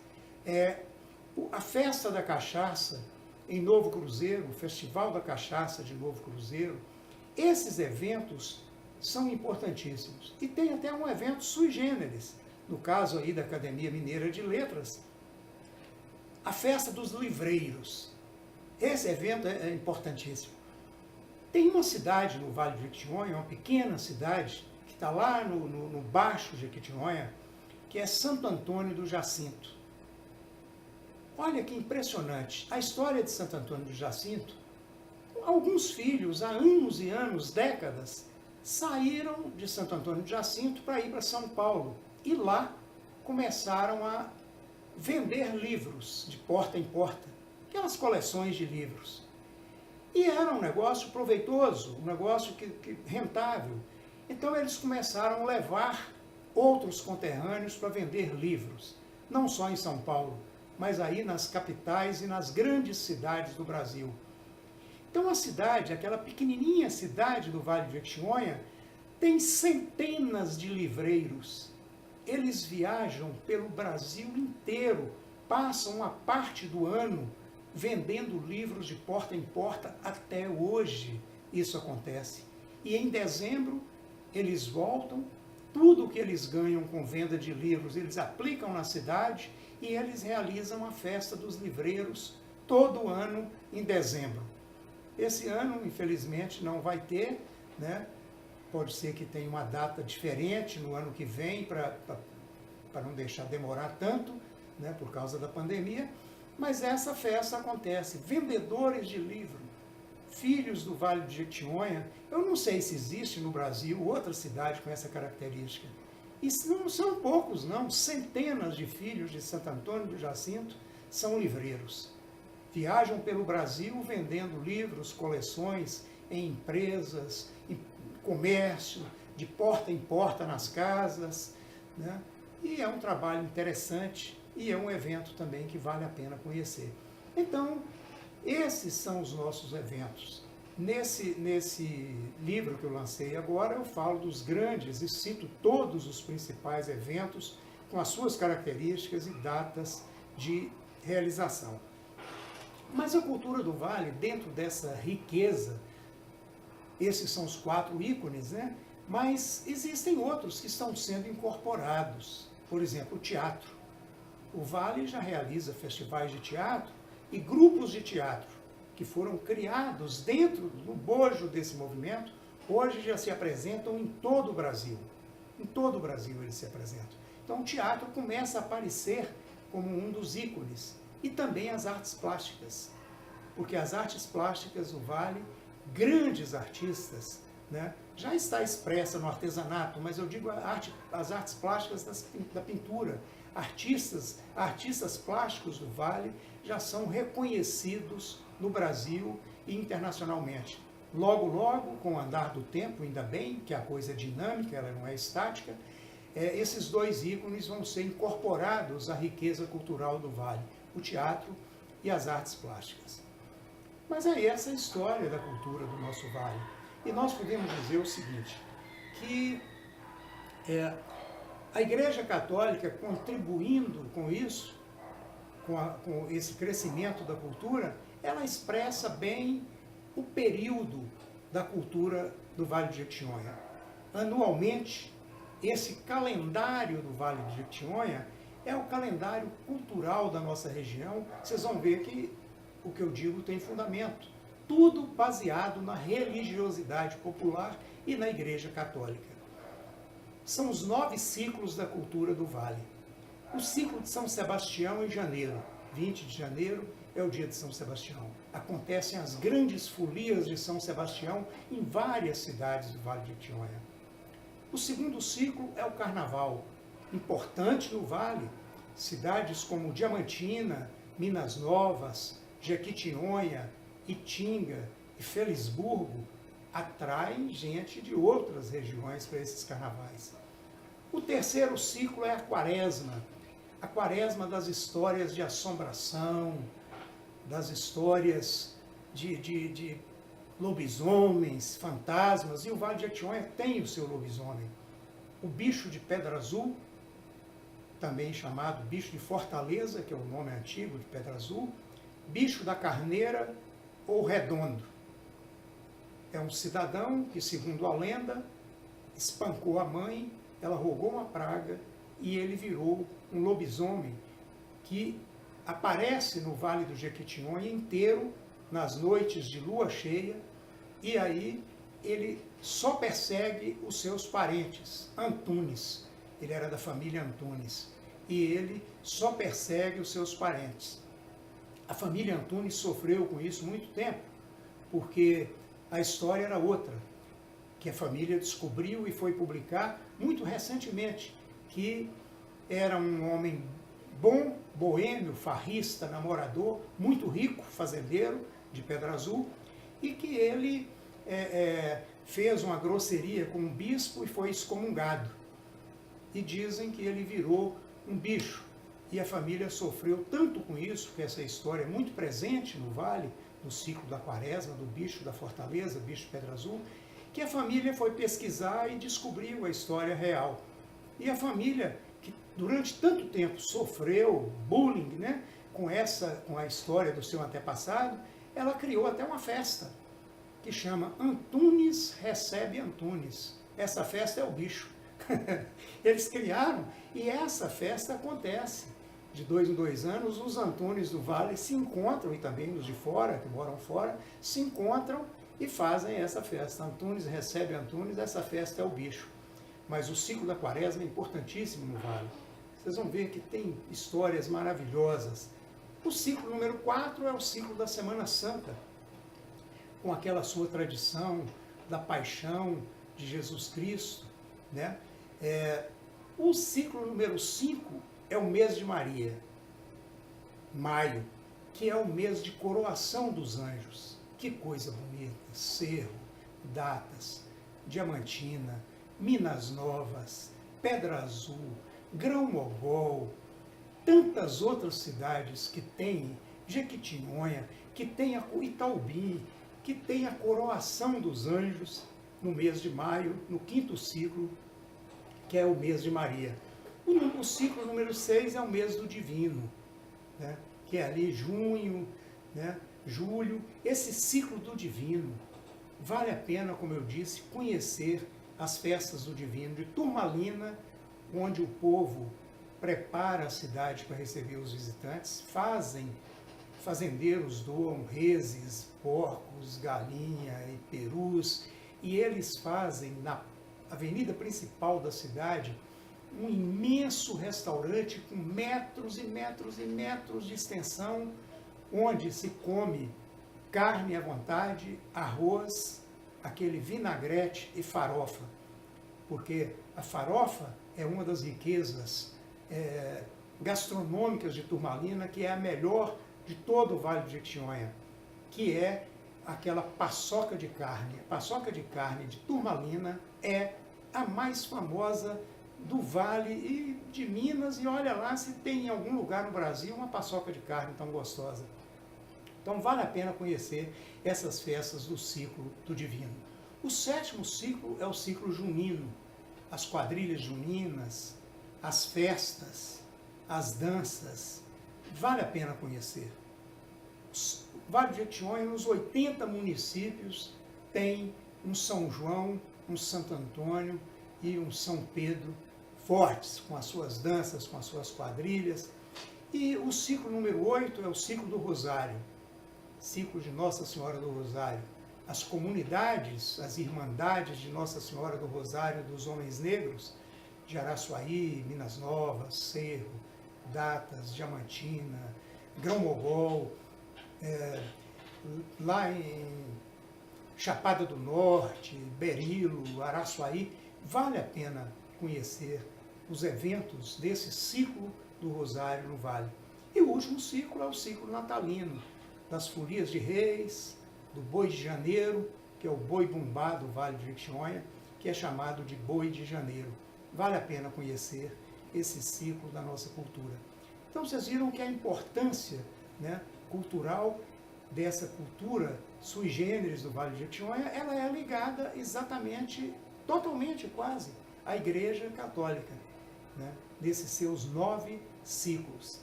a Festa da Cachaça, em Novo Cruzeiro, o Festival da Cachaça de Novo Cruzeiro. Esses eventos são importantíssimos. E tem até um evento sui generis, no caso aí da Academia Mineira de Letras, a Festa dos Livreiros. Esse evento é importantíssimo. Tem uma cidade no Vale de Jequitinhonha, uma pequena cidade, que está lá no Baixo Jequitinhonha, que é Santo Antônio do Jacinto. Olha que impressionante. A história de Santo Antônio do Jacinto, alguns filhos, há anos e anos, décadas, saíram de Santo Antônio do Jacinto para ir para São Paulo. E lá começaram a vender livros de porta em porta, aquelas coleções de livros. E era um negócio proveitoso, um negócio rentável. Então eles começaram a levar outros conterrâneos para vender livros, não só em São Paulo, mas aí nas capitais e nas grandes cidades do Brasil. Então a cidade, aquela pequenininha cidade do Vale de Jequitinhonha, tem centenas de livreiros. Eles viajam pelo Brasil inteiro passam uma parte do ano vendendo livros de porta em porta. Até hoje isso acontece. E em dezembro eles voltam, tudo o que eles ganham com venda de livros eles aplicam na cidade e eles realizam a festa dos livreiros todo ano em dezembro. Esse ano, infelizmente, não vai ter, né? Pode ser que tenha uma data diferente no ano que vem, para não deixar demorar tanto, né, por causa da pandemia, mas essa festa acontece. Vendedores de livro, filhos do Vale do Jequitinhonha, eu não sei se existe no Brasil outra cidade com essa característica. E não são poucos, não. Centenas de filhos de Santo Antônio do Jacinto são livreiros. Viajam pelo Brasil vendendo livros, coleções em empresas, em comércio, de porta em porta nas casas, né? E é um trabalho interessante e é um evento também que vale a pena conhecer. Então, esses são os nossos eventos. Nesse livro que eu lancei agora, eu falo dos grandes e cito todos os principais eventos com as suas características e datas de realização. Mas a cultura do Vale, dentro dessa riqueza, esses são os 4 ícones, né? Mas existem outros que estão sendo incorporados. Por exemplo, o teatro. O Vale já realiza festivais de teatro e grupos de teatro que foram criados dentro do bojo desse movimento, hoje já se apresentam em todo o Brasil. Em todo o Brasil eles se apresentam. Então o teatro começa a aparecer como um dos ícones. E também as artes plásticas. Porque as artes plásticas do Vale, grandes artistas, né, já está expressa no artesanato, mas eu digo as artes plásticas da pintura. Artistas plásticos do Vale já são reconhecidos no Brasil e internacionalmente. Logo, logo, com o andar do tempo, ainda bem, que a coisa é dinâmica, ela não é estática, esses 2 ícones vão ser incorporados à riqueza cultural do Vale, o teatro e as artes plásticas. Mas é essa a história da cultura do nosso Vale. E nós podemos dizer o seguinte, que a Igreja Católica, contribuindo com isso, com esse crescimento da cultura, ela expressa bem o período da cultura do Vale do Jequitinhonha. Anualmente, esse calendário do Vale do Jequitinhonha é o calendário cultural da nossa região. Vocês vão ver que o que eu digo tem fundamento. Tudo baseado na religiosidade popular e na Igreja Católica. São os 9 ciclos da cultura do Vale. O ciclo de São Sebastião em janeiro, 20 de janeiro, é o dia de São Sebastião. Acontecem as grandes folias de São Sebastião em várias cidades do Vale do Jequitinhonha. O segundo ciclo é o Carnaval, importante no Vale. Cidades como Diamantina, Minas Novas, Jequitinhonha, Itinga e Felisburgo atraem gente de outras regiões para esses carnavais. O terceiro ciclo é a Quaresma das histórias de assombração, das histórias de lobisomens, fantasmas, e o Vale de Jequitinhonha tem o seu lobisomem. O bicho de Pedra Azul, também chamado bicho de Fortaleza, que é o nome antigo de Pedra Azul, bicho da Carneira ou Redondo. É um cidadão que, segundo a lenda, espancou a mãe, ela rogou uma praga e ele virou um lobisomem que aparece no Vale do Jequitinhonha inteiro, nas noites de lua cheia, e aí ele só persegue os seus parentes. Antunes, ele era da família Antunes, e ele só persegue os seus parentes. A família Antunes sofreu com isso muito tempo, porque a história era outra, que a família descobriu e foi publicar muito recentemente, que era um homem bom, boêmio, farrista, namorador, muito rico, fazendeiro de Pedra Azul, e que ele fez uma grosseria com um bispo e foi excomungado. E dizem que ele virou um bicho. E a família sofreu tanto com isso, que essa história é muito presente no Vale, no ciclo da Quaresma, do bicho da Fortaleza, bicho de Pedra Azul, que a família foi pesquisar e descobriu a história real. E a família, que durante tanto tempo sofreu bullying, né, com a história do seu antepassado, ela criou até uma festa que chama Antunes Recebe Antunes. Essa festa é o bicho. Eles criaram e essa festa acontece. De 2 em 2 anos, os Antunes do Vale se encontram, e também os de fora, que moram fora, se encontram e fazem essa festa. Antunes Recebe Antunes, essa festa é o bicho. Mas o ciclo da Quaresma é importantíssimo no Vale. Vocês vão ver que tem histórias maravilhosas. O ciclo número 4 é o ciclo da Semana Santa, com aquela sua tradição da paixão de Jesus Cristo, né? O ciclo número 5 é o mês de Maria, maio, que é o mês de coroação dos anjos. Que coisa bonita! Cerro, Datas, Diamantina, Minas Novas, Pedra Azul, Grão-Mogol, tantas outras cidades que tem, Jequitinhonha, que tem a Itaubi, que tem a coroação dos anjos no mês de maio, no 5º ciclo, que é o mês de Maria. O ciclo número 6 é o mês do Divino, né, que é ali junho, né, julho. Esse ciclo do Divino, vale a pena, como eu disse, conhecer as festas do Divino de Turmalina, onde o povo prepara a cidade para receber os visitantes, fazendeiros doam reses, porcos, galinha e perus, e eles fazem na avenida principal da cidade um imenso restaurante com metros e metros e metros de extensão, onde se come carne à vontade, arroz, aquele vinagrete e farofa, porque a farofa é uma das riquezas gastronômicas de Turmalina, que é a melhor de todo o Vale do Jequitinhonha, que é aquela paçoca de carne. A paçoca de carne de Turmalina é a mais famosa do Vale e de Minas, e olha lá se tem em algum lugar no Brasil uma paçoca de carne tão gostosa. Então vale a pena conhecer essas festas do ciclo do Divino. O 7º ciclo é o ciclo junino, as quadrilhas juninas, as festas, as danças, vale a pena conhecer. O Vale do Jequitinhonha, nos 80 municípios, tem um São João, um Santo Antônio e um São Pedro fortes, com as suas danças, com as suas quadrilhas. E o ciclo número 8 é o ciclo do Rosário, ciclo de Nossa Senhora do Rosário. As comunidades, as irmandades de Nossa Senhora do Rosário dos Homens Negros, de Araçuaí, Minas Novas, Cerro, Datas, Diamantina, Grão-Mogol, lá em Chapada do Norte, Berilo, Araçuaí, vale a pena conhecer os eventos desse ciclo do Rosário no Vale. E o último ciclo é o ciclo natalino, das folias de reis, do boi de janeiro, que é o boi bumbá do Vale do Jequitinhonha, que é chamado de boi de janeiro. Vale a pena conhecer esse ciclo da nossa cultura. Então vocês viram que a importância, né, cultural dessa cultura sui generis do Vale do Jequitinhonha, ela é ligada exatamente, totalmente quase, à Igreja Católica, né, nesses seus 9 ciclos.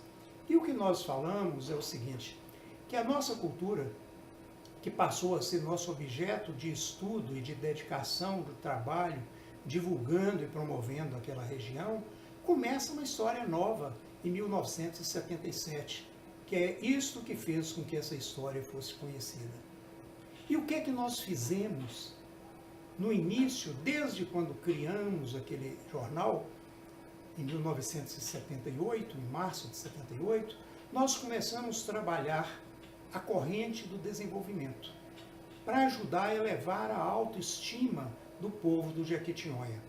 E o que nós falamos é o seguinte, que a nossa cultura, que passou a ser nosso objeto de estudo e de dedicação do trabalho, divulgando e promovendo aquela região, começa uma história nova em 1977, que é isto que fez com que essa história fosse conhecida. E o que é que nós fizemos no início, desde quando criamos aquele jornal, em 1978, em março de 78, nós começamos a trabalhar a corrente do desenvolvimento, para ajudar a elevar a autoestima do povo do Jequitinhonha.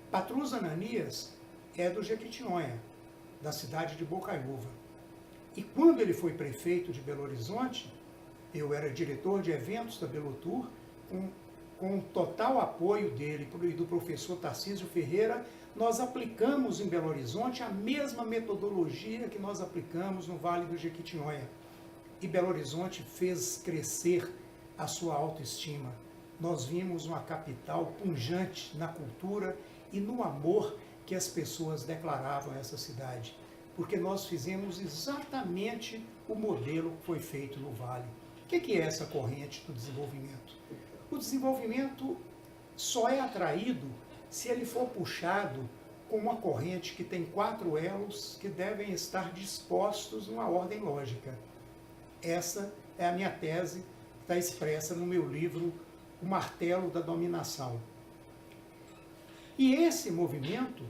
Patrus Ananias é do Jequitinhonha, da cidade de Bocaiúva. E quando ele foi prefeito de Belo Horizonte, eu era diretor de eventos da Belotur, com total apoio dele e do professor Tarcísio Ferreira, nós aplicamos em Belo Horizonte a mesma metodologia que nós aplicamos no Vale do Jequitinhonha. E Belo Horizonte fez crescer a sua autoestima. Nós vimos uma capital pujante na cultura e no amor que as pessoas declaravam essa cidade, porque nós fizemos exatamente o modelo que foi feito no Vale. O que é essa corrente do desenvolvimento? O desenvolvimento só é atraído se ele for puxado com uma corrente que tem 4 elos que devem estar dispostos numa ordem lógica. Essa é a minha tese, que está expressa no meu livro O Martelo da Dominação. E esse movimento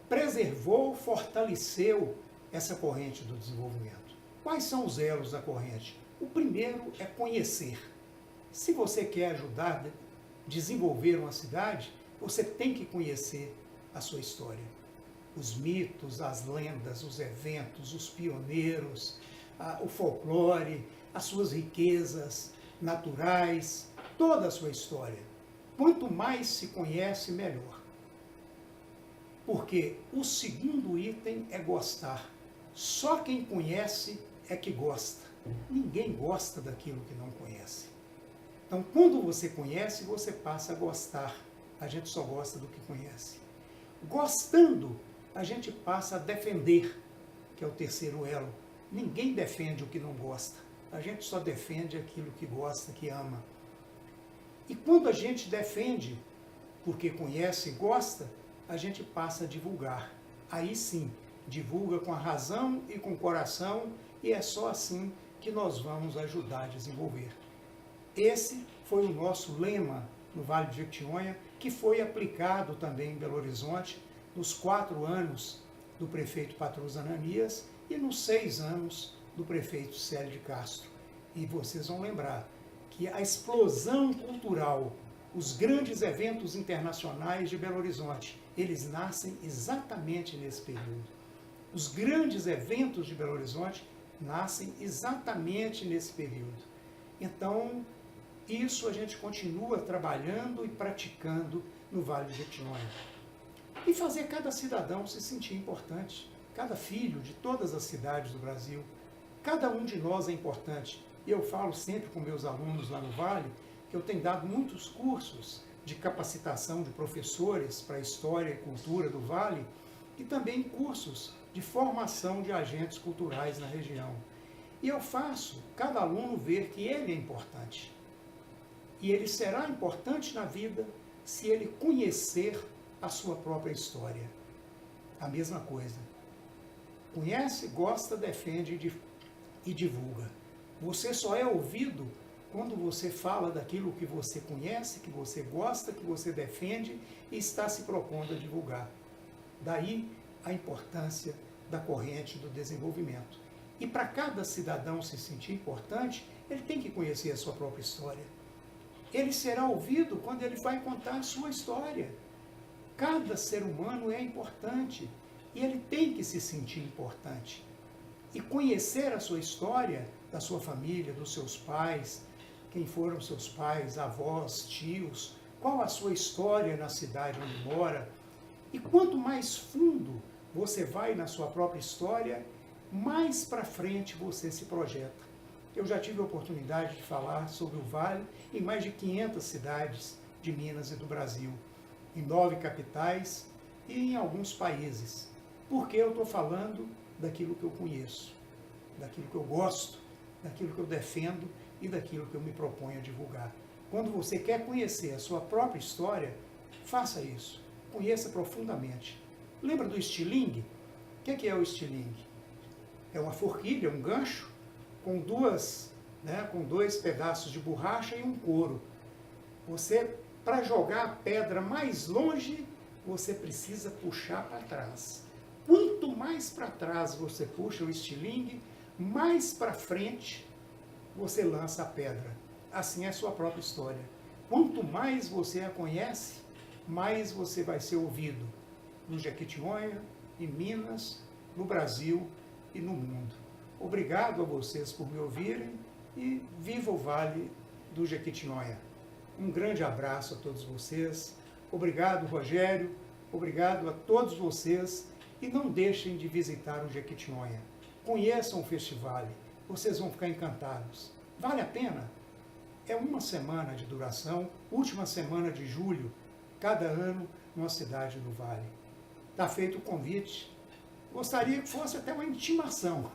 preservou, fortaleceu essa corrente do desenvolvimento. Quais são os elos da corrente? O primeiro é conhecer. Se você quer ajudar a desenvolver uma cidade, você tem que conhecer a sua história. Os mitos, as lendas, os eventos, os pioneiros, o folclore, as suas riquezas naturais, toda a sua história. Quanto mais se conhece, melhor. Porque o segundo item é gostar. Só quem conhece é que gosta. Ninguém gosta daquilo que não conhece. Então, quando você conhece, você passa a gostar. A gente só gosta do que conhece. Gostando, a gente passa a defender, que é o terceiro elo. Ninguém defende o que não gosta. A gente só defende aquilo que gosta, que ama. E quando a gente defende, porque conhece e gosta, a gente passa a divulgar. Aí sim, divulga com a razão e com o coração, e é só assim que nós vamos ajudar a desenvolver. Esse foi o nosso lema no Vale do Jequitinhonha, que foi aplicado também em Belo Horizonte nos 4 anos do prefeito Patrus Ananias e nos 6 anos do prefeito Célio de Castro. E vocês vão lembrar que a explosão cultural, os grandes eventos internacionais de Belo Horizonte, eles nascem exatamente nesse período. Os grandes eventos de Belo Horizonte nascem exatamente nesse período. Então, isso a gente continua trabalhando e praticando no Vale do Jequitinhonha. E fazer cada cidadão se sentir importante, cada filho de todas as cidades do Brasil. Cada um de nós é importante. E eu falo sempre com meus alunos lá no Vale, que eu tenho dado muitos cursos de capacitação de professores para a história e cultura do Vale, e também cursos de formação de agentes culturais na região. E eu faço cada aluno ver que ele é importante. E ele será importante na vida se ele conhecer a sua própria história. A mesma coisa. Conhece, gosta, defende e divulga. Você só é ouvido quando você fala daquilo que você conhece, que você gosta, que você defende e está se propondo a divulgar. Daí a importância da corrente do desenvolvimento. E para cada cidadão se sentir importante, ele tem que conhecer a sua própria história. Ele será ouvido quando ele vai contar a sua história. Cada ser humano é importante e ele tem que se sentir importante. E conhecer a sua história, da sua família, dos seus pais, quem foram seus pais, avós, tios, qual a sua história na cidade onde mora. E quanto mais fundo você vai na sua própria história, mais para frente você se projeta. Eu já tive a oportunidade de falar sobre o Vale em mais de 500 cidades de Minas e do Brasil, em 9 capitais e em alguns países. Porque eu estou falando daquilo que eu conheço, daquilo que eu gosto, daquilo que eu defendo e daquilo que eu me proponho a divulgar. Quando você quer conhecer a sua própria história, faça isso. Conheça profundamente. Lembra do estilingue? O que é o estilingue? É uma forquilha, um gancho, com dois pedaços de borracha e um couro. Você, para jogar a pedra mais longe, você precisa puxar para trás. Quanto mais para trás você puxa o estilingue, mais para frente você lança a pedra. Assim é a sua própria história. Quanto mais você a conhece, mais você vai ser ouvido no Jequitinhonha, em Minas, no Brasil e no mundo. Obrigado a vocês por me ouvirem e viva o Vale do Jequitinhonha. Um grande abraço a todos vocês. Obrigado, Rogério. Obrigado a todos vocês. E não deixem de visitar o Jequitinhonha. Conheçam o festival. Vocês vão ficar encantados. Vale a pena? É uma semana de duração, última semana de julho. Cada ano numa cidade do Vale. Está feito o convite. Gostaria que fosse até uma intimação,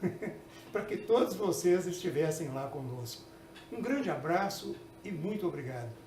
para que todos vocês estivessem lá conosco. Um grande abraço e muito obrigado.